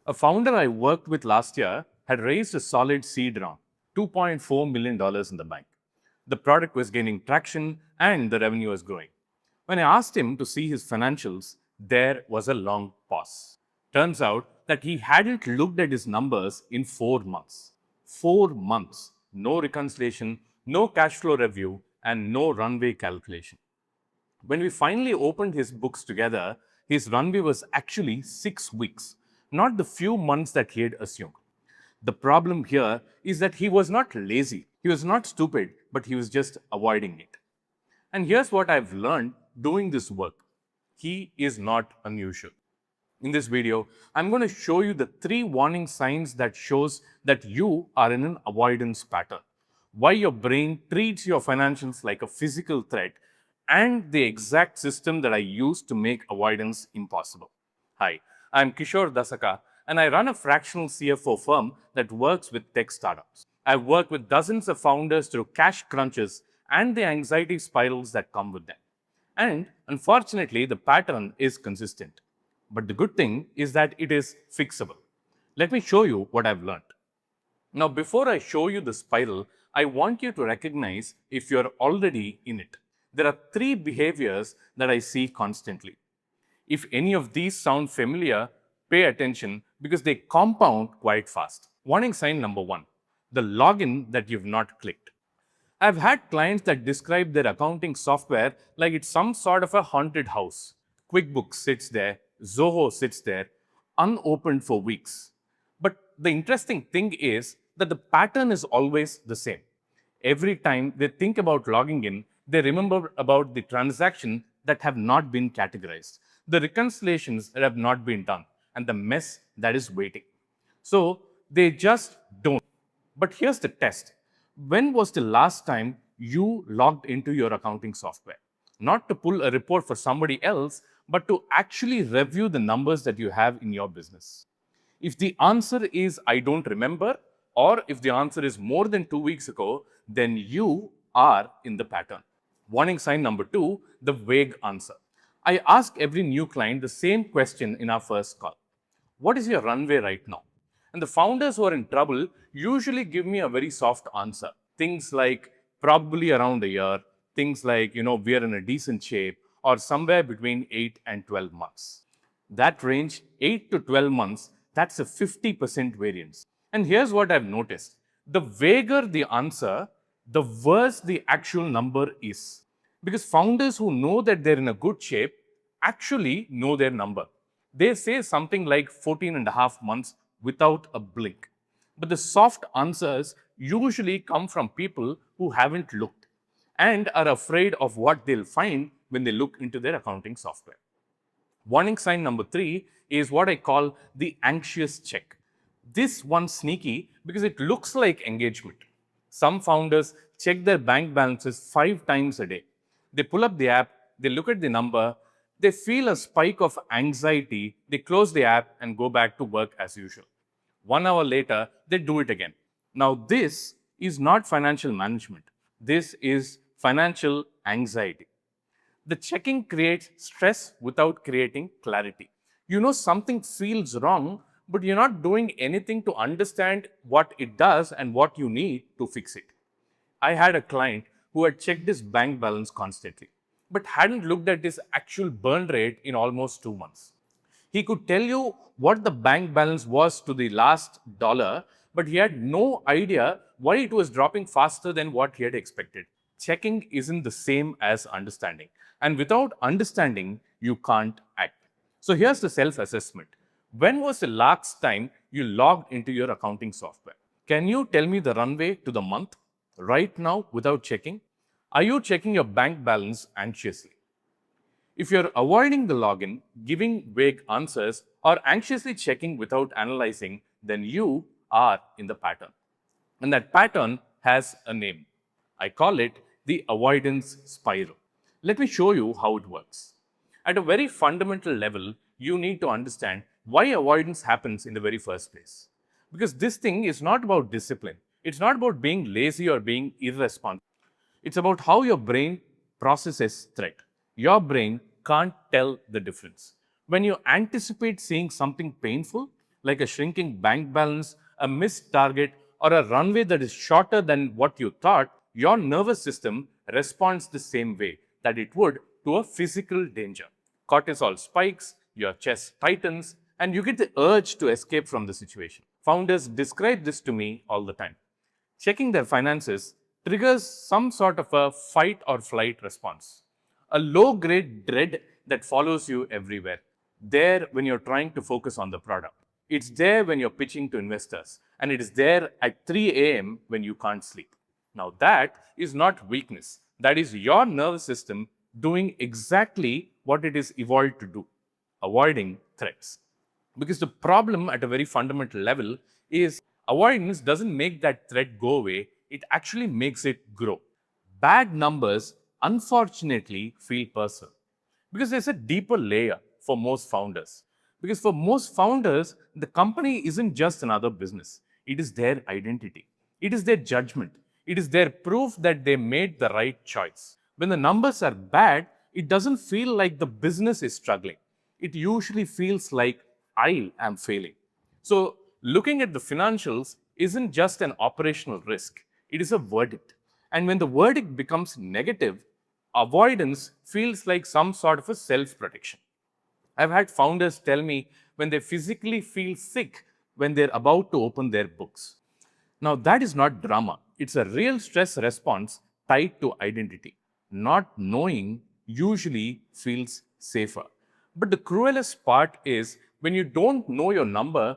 A founder I worked with last year had raised a solid seed round, $2.4 million in the bank. The product was gaining traction and the revenue was growing. When I asked him to see his financials, there was a long pause. Turns out that he hadn't looked at his numbers in 4 months. 4 months. No reconciliation, no cash flow review, and no runway calculation. When we finally opened his books together, his runway was actually 6 weeks, not the few months that he had assumed. The problem here is that he was not lazy, he was not stupid, but he was just avoiding it. And here's what I've learned doing this work. He is not unusual. In this video, I'm going to show you the 3 warning signs that shows that you are in an avoidance pattern. Why your brain treats your financials like a physical threat and the exact system that I use to make avoidance impossible. Hi, I'm Kishore Dasaka and I run a fractional CFO firm that works with tech startups. I've worked with dozens of founders through cash crunches and the anxiety spirals that come with them. And unfortunately, the pattern is consistent. But the good thing is that it is fixable. Let me show you what I've learned. Now, before I show you the spiral, I want you to recognize if you're already in it. There are 3 behaviors that I see constantly. If any of these sound familiar, pay attention because they compound quite fast. Warning sign number 1, the login that you've not clicked. I've had clients that describe their accounting software like it's some sort of a haunted house. QuickBooks sits there, Zoho sits there, unopened for weeks. But the interesting thing is that the pattern is always the same. Every time they think about logging in, they remember about the transaction that have not been categorized, the reconciliations that have not been done, and the mess that is waiting. So they just don't. But here's the test. When was the last time you logged into your accounting software? Not to pull a report for somebody else, but to actually review the numbers that you have in your business. If the answer is I don't remember, or if the answer is more than 2 weeks ago, then you are in the pattern. Warning sign number 2, the vague answer. I ask every new client the same question in our first call. What is your runway right now? And the founders who are in trouble usually give me a very soft answer. Things like probably around a year, things like, we are in a decent shape, or somewhere between 8 and 12 months. That range, 8 to 12 months, that's a 50% variance. And here's what I've noticed. The vaguer the answer, the worse the actual number is. Because founders who know that they're in a good shape actually know their number. They say something like 14 and a half months without a blink. But the soft answers usually come from people who haven't looked and are afraid of what they'll find when they look into their accounting software. Warning sign number 3 is what I call the anxious check. This one's sneaky because it looks like engagement. Some founders check their bank balances 5 times a day. They pull up the app, they look at the number, they feel a spike of anxiety, they close the app and go back to work as usual. 1 hour later, they do it again. Now, this is not financial management. This is financial anxiety. The checking creates stress without creating clarity. You know something feels wrong, but you're not doing anything to understand what it does and what you need to fix it. I had a client who had checked his bank balance constantly, but hadn't looked at his actual burn rate in almost 2 months. He could tell you what the bank balance was to the last dollar, but he had no idea why it was dropping faster than what he had expected. Checking isn't the same as understanding. And without understanding, you can't act. So here's the self-assessment. When was the last time you logged into your accounting software? Can you tell me the runway to the month right now without checking? Are you checking your bank balance anxiously? If you're avoiding the login, giving vague answers, or anxiously checking without analyzing, then you are in the pattern. And that pattern has a name. I call it the avoidance spiral. Let me show you how it works. At a very fundamental level, you need to understand why avoidance happens in the very first place. Because this thing is not about discipline. It's not about being lazy or being irresponsible. It's about how your brain processes threat. Your brain can't tell the difference. When you anticipate seeing something painful, like a shrinking bank balance, a missed target, or a runway that is shorter than what you thought, your nervous system responds the same way that it would to a physical danger. Cortisol spikes, your chest tightens, and you get the urge to escape from the situation. Founders describe this to me all the time. Checking their finances triggers some sort of a fight or flight response, a low grade dread that follows you everywhere. There when you're trying to focus on the product. It's there when you're pitching to investors, and it is there at 3 a.m. when you can't sleep. Now, that is not weakness. That is your nervous system doing exactly what it is evolved to do, avoiding threats. Because the problem at a very fundamental level is avoidance doesn't make that threat go away, it actually makes it grow. Bad numbers, unfortunately, feel personal because there's a deeper layer for most founders. Because for most founders, the company isn't just another business, it is their identity, it is their judgment, it is their proof that they made the right choice. When the numbers are bad, it doesn't feel like the business is struggling. It usually feels like I am failing. So, looking at the financials isn't just an operational risk, it is a verdict. And when the verdict becomes negative, avoidance feels like some sort of a self protection. I've had founders tell me when they physically feel sick when they're about to open their books. Now, that is not drama. It's a real stress response tied to identity. Not knowing usually feels safer. But the cruelest part is when you don't know your number,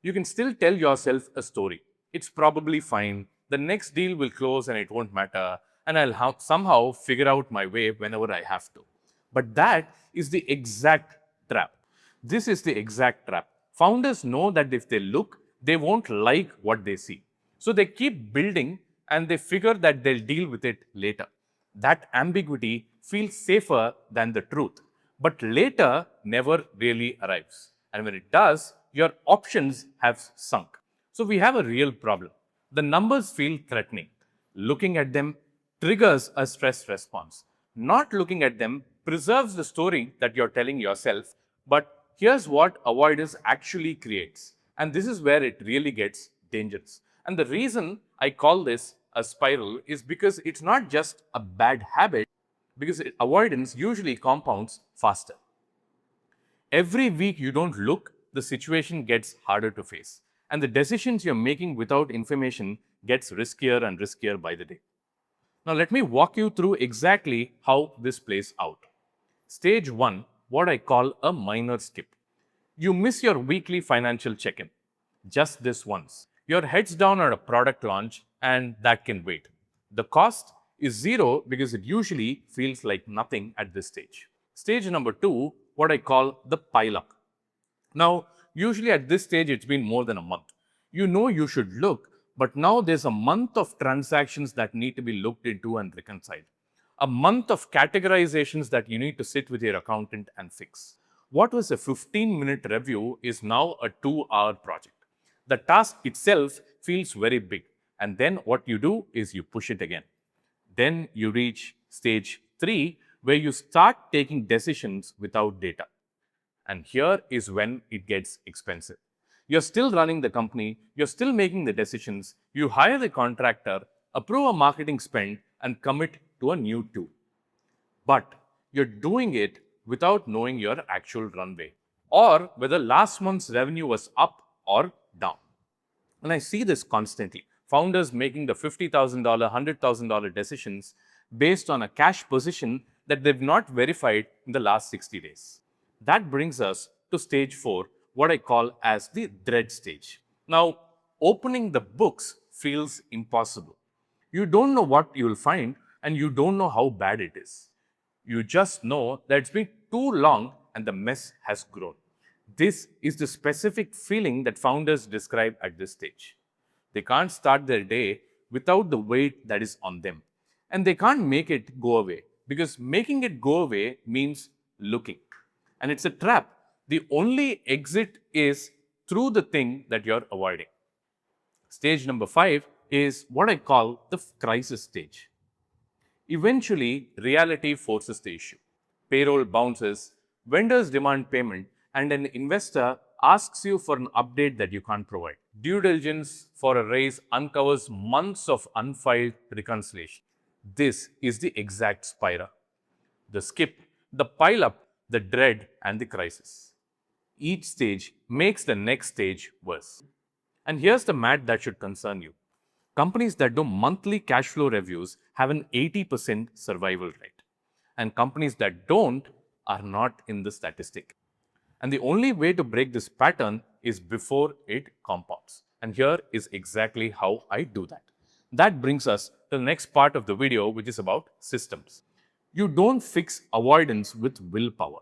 you can still tell yourself a story. It's probably fine. The next deal will close and it won't matter. And I'll somehow figure out my way whenever I have to. But that is the exact trap. This is the exact trap. Founders know that if they look, they won't like what they see. So they keep building and they figure that they'll deal with it later. That ambiguity feels safer than the truth. But later never really arrives. And when it does, your options have sunk. So we have a real problem. The numbers feel threatening. Looking at them triggers a stress response. Not looking at them preserves the story that you're telling yourself, but here's what avoidance actually creates. And this is where it really gets dangerous. And the reason I call this a spiral is because it's not just a bad habit, because avoidance usually compounds faster. Every week you don't look, the situation gets harder to face. And the decisions you're making without information gets riskier and riskier by the day. Now, let me walk you through exactly how this plays out. Stage 1, what I call a minor skip. You miss your weekly financial check in. Just this once. Your head's down on a product launch, and that can wait. The cost is zero because it usually feels like nothing at this stage. Stage number 2, what I call the pile up. Now, usually at this stage, it's been more than a month. You know you should look, but now there's a month of transactions that need to be looked into and reconciled. A month of categorizations that you need to sit with your accountant and fix. What was a 15-minute review is now a 2-hour project. The task itself feels very big, and then what you do is you push it again. Then you reach stage 3, where you start taking decisions without data. And here is when it gets expensive. You're still running the company, you're still making the decisions, you hire the contractor, approve a marketing spend, and commit to a new tool. But you're doing it without knowing your actual runway or whether last month's revenue was up or down. And I see this constantly. Founders making the $50,000, $100,000 decisions based on a cash position that they've not verified in the last 60 days. That brings us to stage 4, what I call as the dread stage. Now, opening the books feels impossible. You don't know what you'll find and you don't know how bad it is. You just know that it's been too long and the mess has grown. This is the specific feeling that founders describe at this stage. They can't start their day without the weight that is on them. And they can't make it go away because making it go away means looking. And it's a trap. The only exit is through the thing that you're avoiding. Stage number 5 is what I call the crisis stage. Eventually, reality forces the issue. Payroll bounces, vendors demand payment, and an investor asks you for an update that you can't provide. Due diligence for a raise uncovers months of unfiled reconciliation. This is the exact spiral. The skip, the pile up, the dread, and the crisis. Each stage makes the next stage worse. And here's the math that should concern you. Companies that do monthly cash flow reviews have an 80% survival rate. And companies that don't are not in the statistic. And the only way to break this pattern is before it compounds. And here is exactly how I do that. That brings us to the next part of the video, which is about systems. You don't fix avoidance with willpower.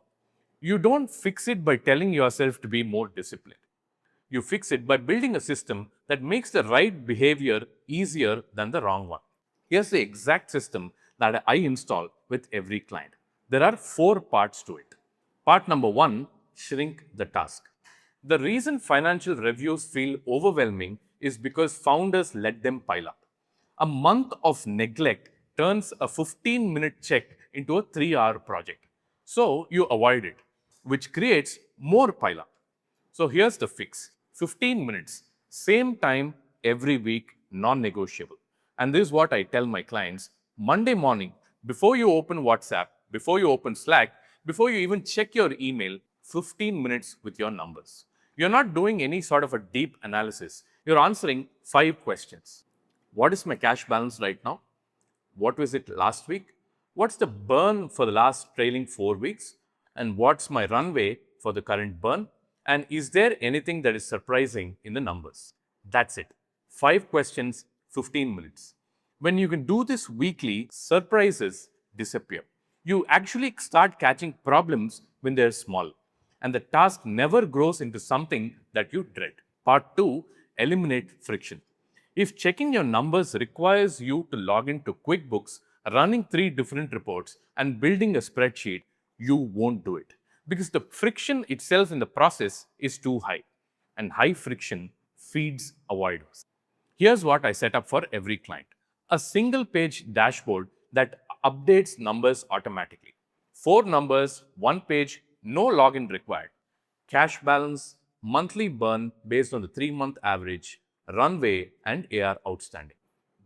You don't fix it by telling yourself to be more disciplined. You fix it by building a system that makes the right behavior easier than the wrong one. Here's the exact system that I install with every client. There are 4 parts to it. Part number 1, shrink the task. The reason financial reviews feel overwhelming is because founders let them pile up. A month of neglect turns a 15-minute check into a 3-hour project. So you avoid it, which creates more pile up. So here's the fix. 15 minutes, same time every week, non-negotiable. And this is what I tell my clients. Monday morning, before you open WhatsApp, before you open Slack, before you even check your email, 15 minutes with your numbers. You're not doing any sort of a deep analysis. You're answering 5 questions. What is my cash balance right now? What was it last week? What's the burn for the last trailing 4 weeks? And what's my runway for the current burn? And is there anything that is surprising in the numbers? That's it. 5 questions, 15 minutes. When you can do this weekly, surprises disappear. You actually start catching problems when they're small. And the task never grows into something that you dread. Part 2, eliminate friction. If checking your numbers requires you to log into QuickBooks, running 3 different reports, and building a spreadsheet, you won't do it. Because the friction itself in the process is too high. And high friction feeds avoidance. Here's what I set up for every client. A single page dashboard that updates numbers automatically. 4 numbers, 1 page, no login required. Cash balance, monthly burn based on the 3-month average, runway, and AR outstanding.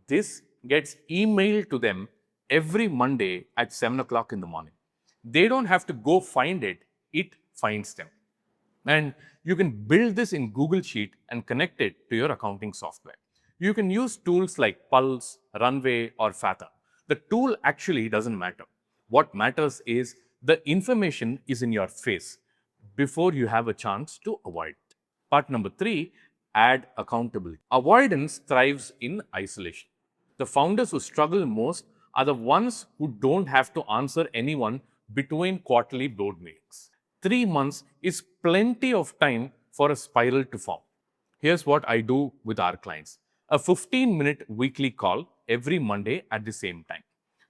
This gets emailed to them every Monday at 7 o'clock in the morning. They don't have to go find it, it finds them. And you can build this in Google Sheet and connect it to your accounting software. You can use tools like Pulse, Runway, or Fata. The tool actually doesn't matter. What matters is the information is in your face before you have a chance to avoid it. Part number 3, add accountability. Avoidance thrives in isolation. The founders who struggle most are the ones who don't have to answer anyone between quarterly board meetings. 3 months is plenty of time for a spiral to form. Here's what I do with our clients. A 15-minute weekly call every Monday at the same time.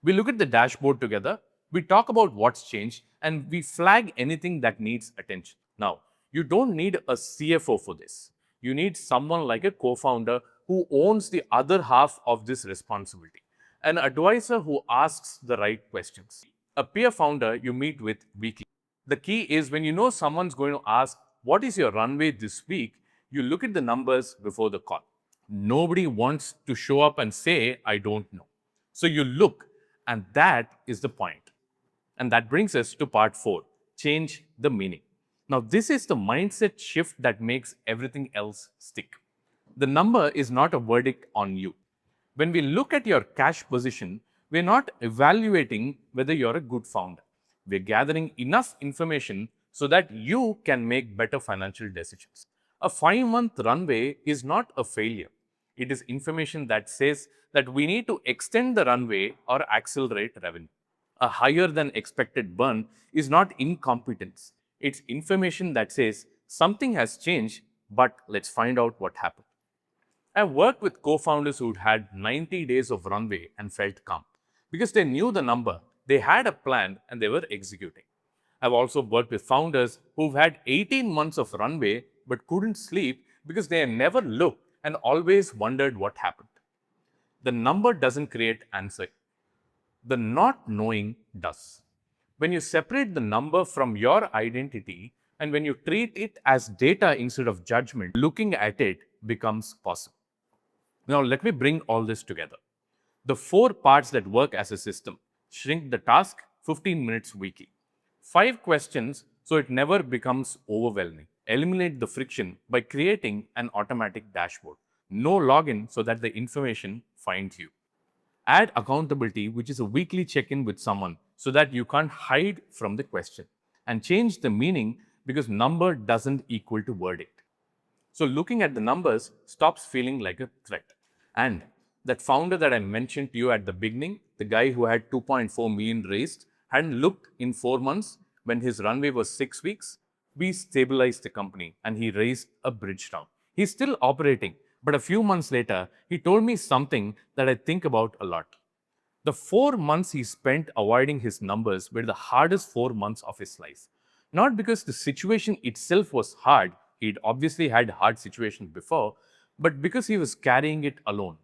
We look at the dashboard together, we talk about what's changed, and we flag anything that needs attention. Now, you don't need a CFO for this. You need someone like a co-founder who owns the other half of this responsibility, an advisor who asks the right questions, a peer founder you meet with weekly. The key is when you know someone's going to ask, what is your runway this week? You look at the numbers before the call. Nobody wants to show up and say, I don't know. So you look, and that is the point. And that brings us to part 4, change the meaning. Now, this is the mindset shift that makes everything else stick. The number is not a verdict on you. When we look at your cash position, we're not evaluating whether you're a good founder. We're gathering enough information so that you can make better financial decisions. A 5-month runway is not a failure. It is information that says that we need to extend the runway or accelerate revenue. A higher than expected burn is not incompetence. It's information that says something has changed, but let's find out what happened. I've worked with co-founders who'd had 90 days of runway and felt calm because they knew the number, they had a plan, and they were executing. I've also worked with founders who've had 18 months of runway but couldn't sleep because they never looked and always wondered what happened. The number doesn't create answer. The not knowing does. When you separate the number from your identity, And when you treat it as data instead of judgment, looking at it becomes possible. Now, let me bring all this together. The four parts that work as a system: shrink the task, 15 minutes weekly. 5 questions so it never becomes overwhelming. Eliminate the friction by creating an automatic dashboard. No login so that the information finds you. Add accountability, which is a weekly check in with someone so that you can't hide from the question. And change the meaning because number doesn't equal to verdict. So looking at the numbers stops feeling like a threat. And that founder that I mentioned to you at the beginning, the guy who had 2.4 million raised, hadn't looked in 4 months when his runway was 6 weeks. We stabilized the company and he raised a bridge round. He's still operating, but a few months later, he told me something that I think about a lot. The 4 months he spent avoiding his numbers were the hardest 4 months of his life. Not because the situation itself was hard, he'd obviously had hard situations before, but because he was carrying it alone,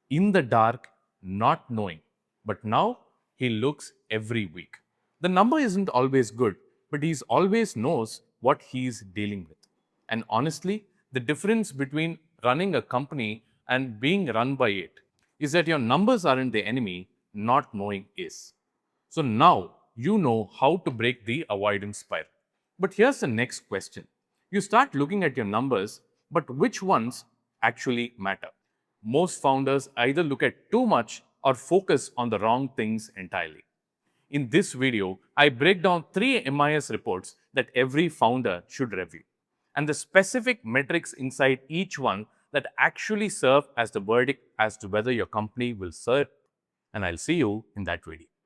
in the dark, not knowing. But now he looks every week. The number isn't always good, but he always knows what he's dealing with. And honestly, the difference between running a company and being run by it is that your numbers aren't the enemy, not knowing is. So now you know how to break the avoidance spiral. But here's the next question. You start looking at your numbers, but which ones actually matter? Most founders either look at too much or focus on the wrong things entirely. In this video, I break down 3 MIS reports that every founder should review, and the specific metrics inside each one that actually serve as the verdict as to whether your company will serve. And I'll see you in that video.